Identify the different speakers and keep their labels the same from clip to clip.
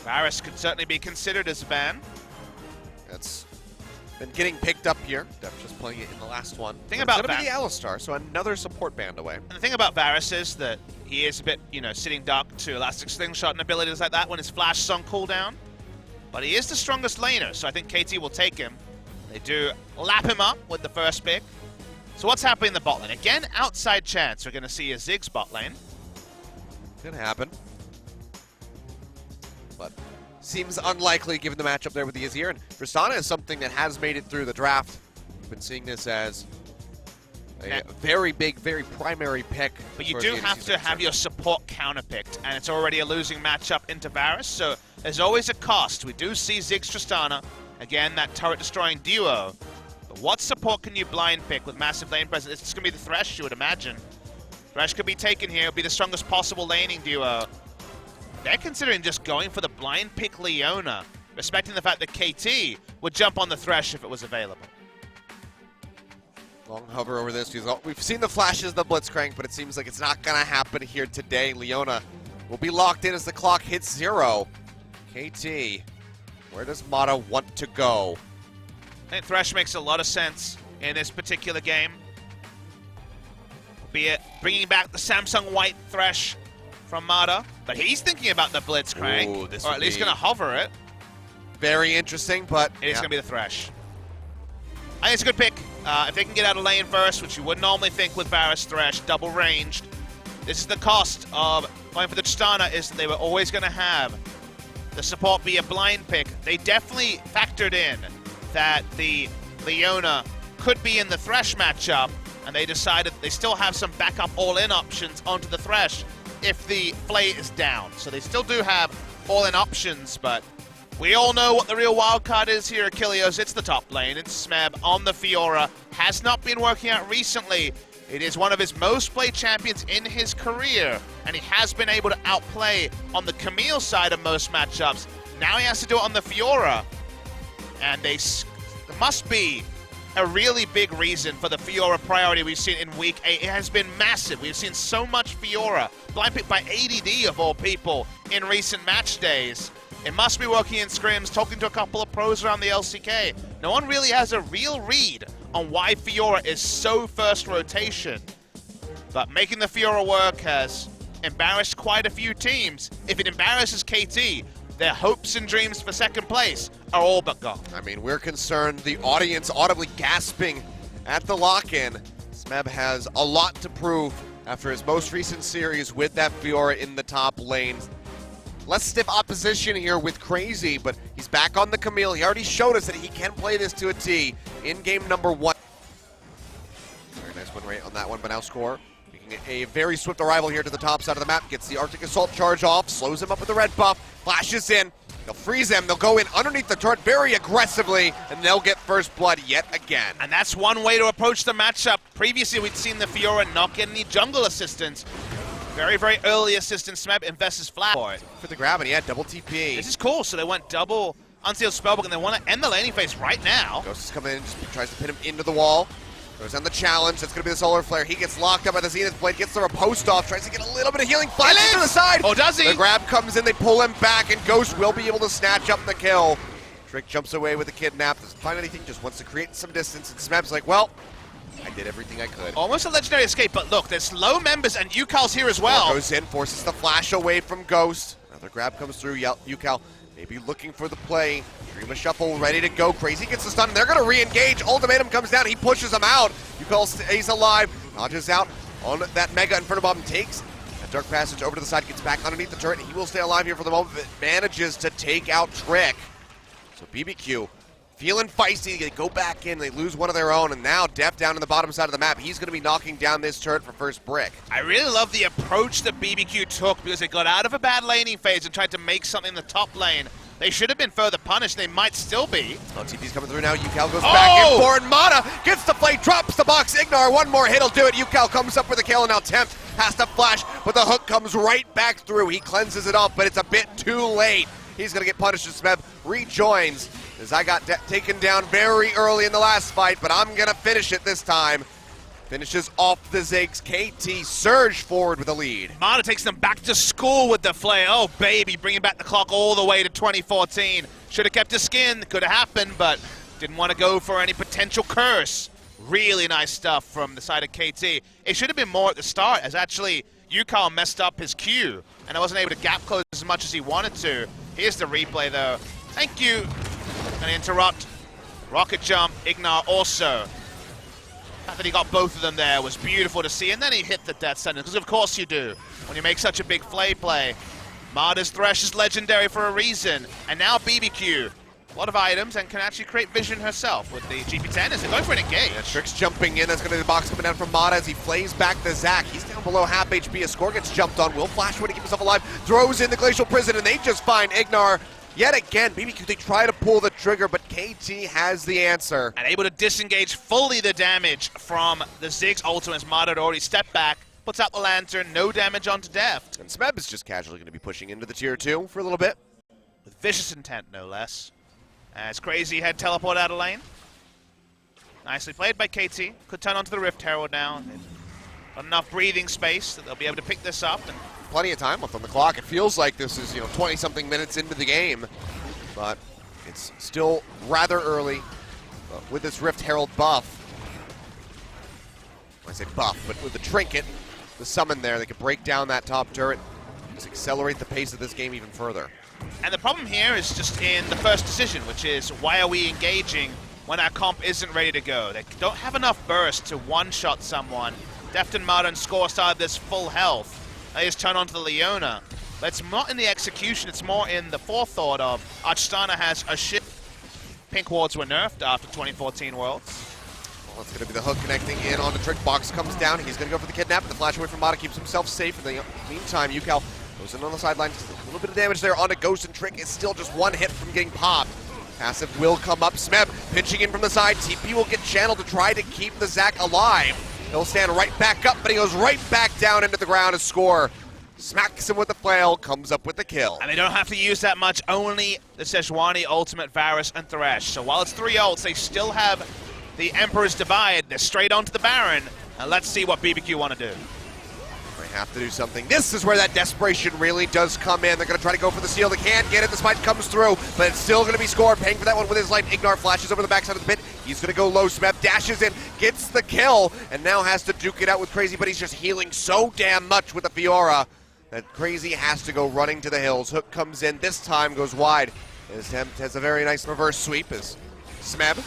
Speaker 1: Varus could certainly be considered as a ban.
Speaker 2: That's been getting picked up here. Def just playing it in the last one.
Speaker 1: Thing about
Speaker 2: it's gonna be the Alistar, so another support band away.
Speaker 1: And the thing about Varus is that he is a bit, you know, sitting duck to Elastic Slingshot and abilities like that when his flash is on cooldown. But he is the strongest laner, so I think KT will take him. They do lap him up with the first pick. So what's happening in the bot lane? Again, outside chance we're going to see a Ziggs bot lane.
Speaker 2: Could happen. But seems unlikely given the matchup there with the Azir. And Tristana is something that has made it through the draft. We've been seeing this as a very big, very primary pick.
Speaker 1: But you do have to have your support counterpicked, and it's already a losing matchup into Varus, so there's always a cost. We do see Ziggs Tristana, again, that turret-destroying duo. But what support can you blind pick with massive lane presence? It's going to be the Thresh, you would imagine. Thresh could be taken here, it'll be the strongest possible laning duo. They're considering just going for the blind pick Leona, respecting the fact that KT would jump on the Thresh if it was available.
Speaker 2: Long hover over this. We've seen the flashes, the Blitzcrank, but it seems like it's not going to happen here today. Leona will be locked in as the clock hits 0. KT, where does Mata want to go?
Speaker 1: I think Thresh makes a lot of sense in this particular game. Be it bringing back the Samsung White Thresh from Mata, but he's thinking about the Blitzcrank, or at least going to hover it.
Speaker 2: Very interesting, but
Speaker 1: it's going to be the Thresh. I think it's a good pick. If they can get out of lane first, which you would normally think with Varus Thresh, double ranged, this is the cost of going for the Tristana, is that they were always going to have the support be a blind pick. They definitely factored in that the Leona could be in the Thresh matchup, and they decided they still have some backup all-in options onto the Thresh if the play is down. So they still do have all-in options, but we all know what the real wildcard is here, Achilles. It's the top lane. It's Smeb on the Fiora. Has not been working out recently. It is one of his most played champions in his career, and he has been able to outplay on the Camille side of most matchups. Now he has to do it on the Fiora, and there must be a really big reason for the Fiora priority we've seen in Week 8. It has been massive. We've seen so much Fiora, blind picked by ADD of all people, in recent match days. It must be working in scrims, talking to a couple of pros around the LCK. No one really has a real read on why Fiora is so first rotation. But making the Fiora work has embarrassed quite a few teams. If it embarrasses KT, their hopes and dreams for second place are all but gone.
Speaker 2: I mean, we're concerned. The audience audibly gasping at the lock-in. Smeb has a lot to prove after his most recent series with that Fiora in the top lane. Less stiff opposition here with Crazy, but he's back on the Camille. He already showed us that he can play this to a T in game number 1. Very nice win rate on that one, but now score. Making a very swift arrival here to the top side of the map. Gets the Arctic Assault charge off, slows him up with the red buff, flashes in. They'll freeze them, they'll go in underneath the turret very aggressively, and they'll get first blood yet again.
Speaker 1: And that's one way to approach the matchup. Previously, we'd seen the Fiora not get any jungle assistance. Very, very early assistance. Smeb invests his flat for it.
Speaker 2: For the grab, and yeah, double TP.
Speaker 1: This is cool, so they went double Unsealed Spellbook, and they want to end the laning phase right now.
Speaker 2: Ghost is coming in, just tries to pin him into the wall. Goes on the challenge, that's going to be the Solar Flare. He gets locked up by the Zenith Blade, gets the riposte off, tries to get a little bit of healing, flashes to the side!
Speaker 1: Oh, does he?
Speaker 2: The grab comes in, they pull him back, and Ghost will be able to snatch up the kill. Trick jumps away with the kidnap, doesn't find anything, just wants to create some distance, and Smeb's like, well, I did everything I could.
Speaker 1: Almost a legendary escape, but look, there's low members, and Yukal's here as well.
Speaker 2: Goes in, forces the flash away from Ghost. Another grab comes through, Yukal maybe looking for the play. Dream a shuffle, ready to go. Crazy gets the stun, and they're going to re-engage. Ultimatum comes down, he pushes him out. Yukal stays alive, dodges out on that Mega Inferno Bomb, takes a Dark Passage over to the side, gets back underneath the turret, and he will stay alive here for the moment, but manages to take out Trick. So BBQ feeling feisty, they go back in, they lose one of their own, and now Def down in the bottom side of the map. He's going to be knocking down this turret for first brick.
Speaker 1: I really love the approach that BBQ took because they got out of a bad laning phase and tried to make something in the top lane. They should have been further punished. They might still be.
Speaker 2: Oh, TP's coming through now. Yukal goes back in for it. Mata gets the play, drops the box. Ignar, one more hit will do it. Yukal comes up with a kill, and now Tempt has to flash, but the hook comes right back through. He cleanses it off, but it's a bit too late. He's going to get punished as Smeb rejoins. As I got taken down very early in the last fight, but I'm going to finish it this time. finishes off the Ziggs. KT surge forward with a lead.
Speaker 1: Mata takes them back to school with the flare. Oh, baby, bringing back the clock all the way to 2014. Should have kept his skin. Could have happened, but didn't want to go for any potential curse. Really nice stuff from the side of KT. It should have been more at the start, as actually Yukal messed up his Q, and I wasn't able to gap close as much as he wanted to. Here's the replay, though. Thank you. Gonna interrupt. Rocket jump. Ignar also. The fact that he got both of them there was beautiful to see, and then he hit the death sentence, because of course you do when you make such a big flay play. Mada's Thresh is legendary for a reason, and now BBQ. A lot of items, and can actually create vision herself with the GP10 as they're going for an engage.
Speaker 2: Yeah, Trick's jumping in. That's going to be the box coming down from Mata as he flays back the Zac. He's down below half HP. A score gets jumped on. Will Flash way to keep himself alive. Throws in the Glacial Prison, and they just find Ignar. Yet again, BBQ, they try to pull the trigger, but KT has the answer.
Speaker 1: And able to disengage fully the damage from the Ziggs ultimate as Mata had already stepped back. Puts out the Lantern, no damage onto Deft.
Speaker 2: And Smeb is just casually going to be pushing into the tier 2 for a little bit.
Speaker 1: With vicious intent, no less. As Crazy had teleport out of lane. Nicely played by KT. Could turn onto the Rift Herald now. They've got enough breathing space that they'll be able to pick this up. And
Speaker 2: plenty of time left on the clock. It feels like this is, 20-something minutes into the game. But it's still rather early with this Rift Herald buff. I say buff, but with the trinket, the summon there, they could break down that top turret, just accelerate the pace of this game even further.
Speaker 1: And the problem here is just in the first decision, which is why are we engaging when our comp isn't ready to go? They don't have enough burst to one-shot someone. Deft and Mata and Score started this full health. They just turn onto the Leona. But it's not in the execution, it's more in the forethought of Archstana has a shit. Pink wards were nerfed after 2014 Worlds.
Speaker 2: Well, it's going to be the hook connecting in on the Trick. Box comes down. He's going to go for the kidnap, and the flash away from Mata keeps himself safe. In the meantime, Yukal goes in on the sideline. A little bit of damage there onto Ghost, and Trick is still just one hit from getting popped. Passive will come up. Smeb pinching in from the side. TP will get channeled to try to keep the Zac alive. He'll stand right back up, but he goes right back down into the ground to Score. Smacks him with the flail, comes up with the kill.
Speaker 1: And they don't have to use that much, only the Sejuani ultimate, Varus, and Thresh. So while it's 3 ults, they still have the Emperor's Divide. They're straight onto the Baron. And let's see what BBQ want to do.
Speaker 2: They have to do something. This is where that desperation really does come in. They're going to try to go for the steal. They can't get it. The smite comes through, but it's still going to be Scored. Paying for that one with his life. Ignar flashes over the backside of the pit. He's going to go low. Smeb dashes in, gets the kill, and now has to duke it out with Crazy, but he's just healing so damn much with the Fiora that Crazy has to go running to the hills. Hook comes in. This time goes wide. His attempt has a very nice reverse sweep as Smeb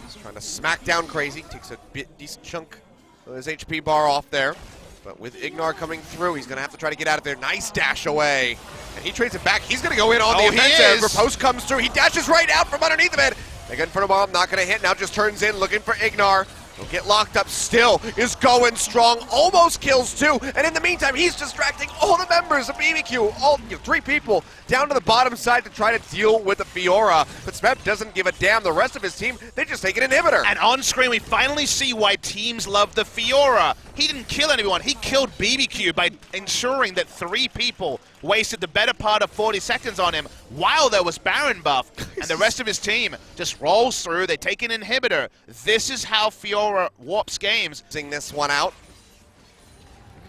Speaker 2: is trying to smack down Crazy. Takes a decent chunk of his HP bar off there. But with Ignar coming through, he's going to have to try to get out of there. Nice dash away. And he trades it back. He's going to go in on the offensive. Riposte comes through. He dashes right out from underneath of it. They get in front of bomb. Not going to hit. Now just turns in, looking for Ignar. He'll get locked up. Still is going strong. Almost kills 2. And in the meantime, he's distracting all the members of BBQ. All 3 people down to the bottom side to try to deal with the Fiora. But Smeb doesn't give a damn. The rest of his team, they just take an inhibitor.
Speaker 1: And on screen, we finally see why teams love the Fiora. He didn't kill anyone. He killed BBQ by ensuring that 3 people wasted the better part of 40 seconds on him while there was Baron buff. And the rest of his team just rolls through. They take an inhibitor. This is how Fiora warps games.
Speaker 2: Seeing this one out.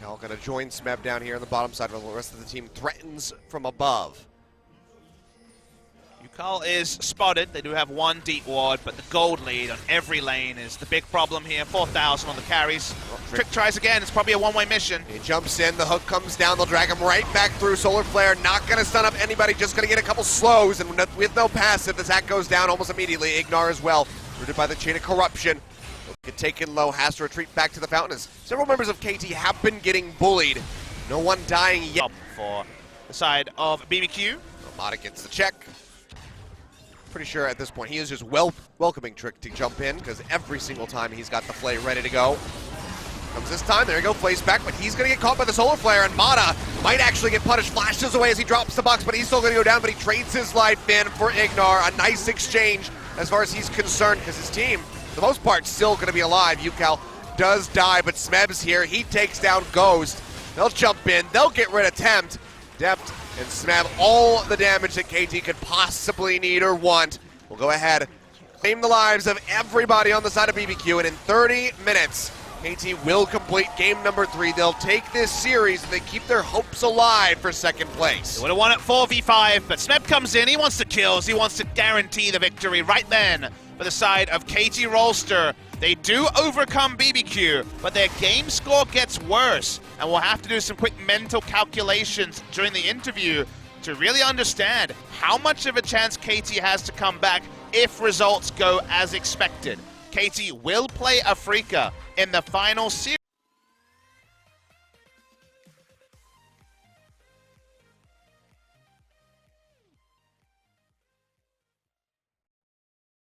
Speaker 2: Cal going to join Smeb down here on the bottom side while the rest of the team threatens from above.
Speaker 1: Yukal is spotted. They do have 1 deep ward, but the gold lead on every lane is the big problem here. 4,000 on the carries. Trick tries again. It's probably a one-way mission.
Speaker 2: He jumps in. The hook comes down. They'll drag him right back through. Solar Flare not going to stun up anybody. Just going to get a couple slows. And with no passive, the Zac goes down almost immediately. Ignar as well. Rooted by the Chain of Corruption. He'll get taken low. Has to retreat back to the fountain. As several members of KT have been getting bullied. No one dying yet.
Speaker 1: For the side of BBQ.
Speaker 2: Mata gets the check. Pretty sure at this point he is just welcoming Trick to jump in because every single time he's got the flay ready to go. Comes this time, there you go, flays back, but he's going to get caught by the Solar Flare, and Mata might actually get punished. Flashes away as he drops the box, but he's still going to go down, but he trades his life in for Ignar. A nice exchange as far as he's concerned because his team, for the most part, still going to be alive. Yukal does die, but Smeb's here. He takes down Ghost. They'll jump in. They'll get rid of Tempt. Deft and Smeb, all the damage that KT could possibly need or want. We'll go ahead, claim the lives of everybody on the side of BBQ, and in 30 minutes, KT will complete game number 3. They'll take this series and they keep their hopes alive for second place.
Speaker 1: They would have won at 4v5, but Smeb comes in, he wants the kills, he wants to guarantee the victory right then for the side of KT Rolster. They do overcome BBQ, but their game score gets worse, and we'll have to do some quick mental calculations during the interview to really understand how much of a chance KT has to come back if results go as expected. KT will play Afrika in the final series.